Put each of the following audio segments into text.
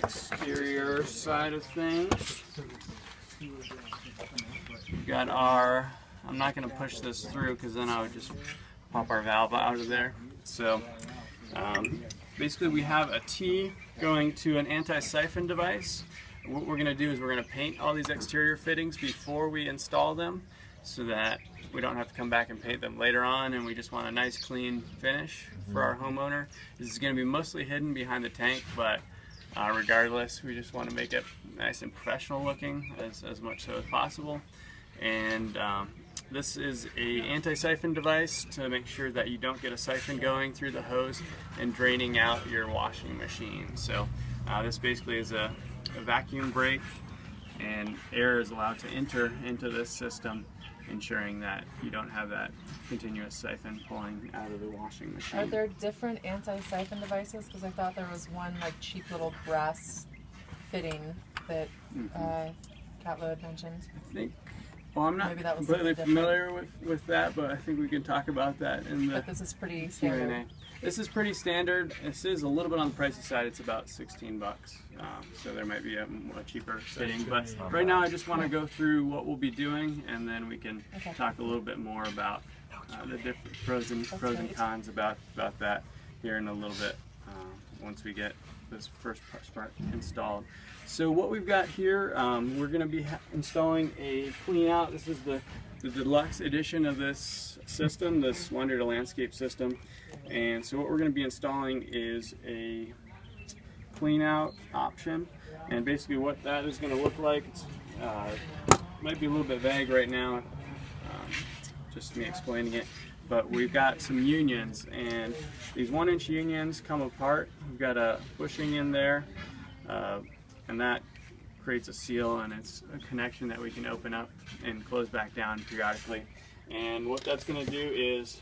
exterior side of things. We've got our, I'm not going to push this through because then I would just pop our valve out of there. So basically we have a T going to an anti-siphon device. What we're going to do is we're going to paint all these exterior fittings before we install them so that we don't have to come back and paint them later on, and we just want a nice clean finish for our homeowner. This is going to be mostly hidden behind the tank, but regardless, we just want to make it nice and professional looking as much so as possible. And this is a anti-siphon device to make sure that you don't get a siphon going through the hose and draining out your washing machine. So this basically is a vacuum break, and air is allowed to enter into this system, ensuring that you don't have that continuous siphon pulling out of the washing machine. Are there different anti-siphon devices? Because I thought there was one like cheap little brass fitting that Catlo had mentioned. I think, well, I'm not completely familiar with that, but I think we can talk about that in the But this is pretty standard. Q&A. This is pretty standard. This is a little bit on the pricey side. It's about 16 bucks. So there might be a cheaper fitting. But right now I just want to go through what we'll be doing, and then we can talk a little bit more about the different pros and cons about that here in a little bit once we get this first part installed. So what we've got here, we're going to be installing a clean out. This is the deluxe edition of this system, this Wander to Landscape system. And so what we're going to be installing is a clean out option, and basically what that is going to look like, it's might be a little bit vague right now, just me explaining it, but we've got some unions, and these 1-inch unions come apart. We've got a bushing in there, and that creates a seal, and it's a connection that we can open up and close back down periodically. And what that's going to do is,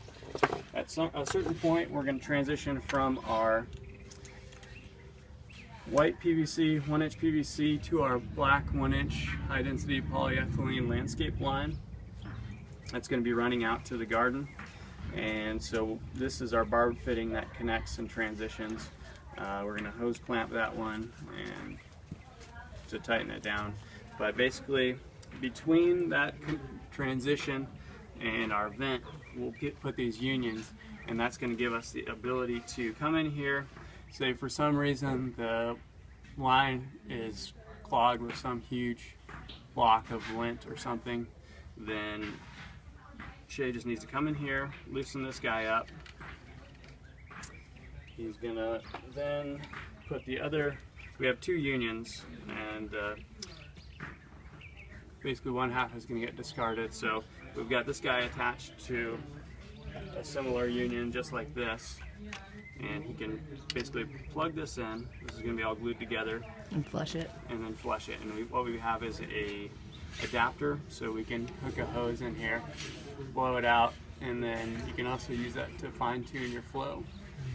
at a certain point, we're going to transition from our white PVC, 1-inch PVC, to our black 1-inch high-density polyethylene landscape line. That's going to be running out to the garden. And so this is our barb fitting that connects and transitions. We're going to hose clamp that one and to tighten it down. But basically, between that transition and our vent, we'll put these unions, and that's going to give us the ability to come in here. Say for some reason the line is clogged with some huge block of lint or something, then Shay just needs to come in here, loosen this guy up. He's gonna then put the other, we have two unions, and basically one half is going to get discarded. So we've got this guy attached to a similar union just like this, and he can basically plug this in. This is going to be all glued together and flush it, and then flush it. And what we have is a adapter, so we can hook a hose in here, blow it out, and then you can also use that to fine-tune your flow.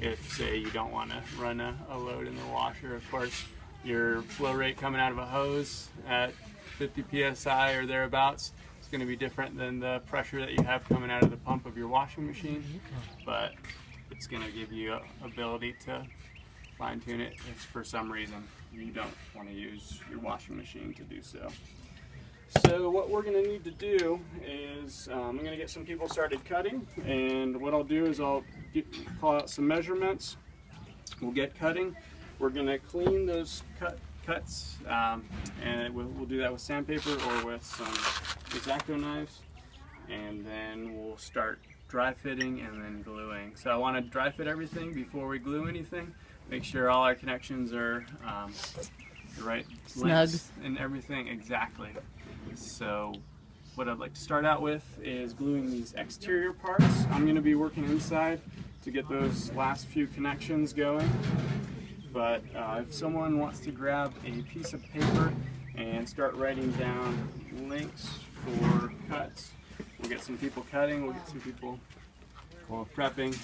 If, say, you don't want to run a load in the washer, of course your flow rate coming out of a hose at 50 psi or thereabouts is going to be different than the pressure that you have coming out of the pump of your washing machine, but it's going to give you ability to fine-tune it if for some reason you don't want to use your washing machine to do so. So what we're going to need to do is I'm going to get some people started cutting, and what I'll do is I'll call out some measurements. We'll get cutting. We're going to clean those cuts, and we'll do that with sandpaper or with some X-Acto knives, and then we'll start dry fitting and then gluing. So I want to dry fit everything before we glue anything, make sure all our connections are the right lengths and everything exactly. So what I'd like to start out with is gluing these exterior parts. I'm going to be working inside to get those last few connections going. But if someone wants to grab a piece of paper and start writing down links for cuts, we'll get some people cutting, we'll get some people prepping.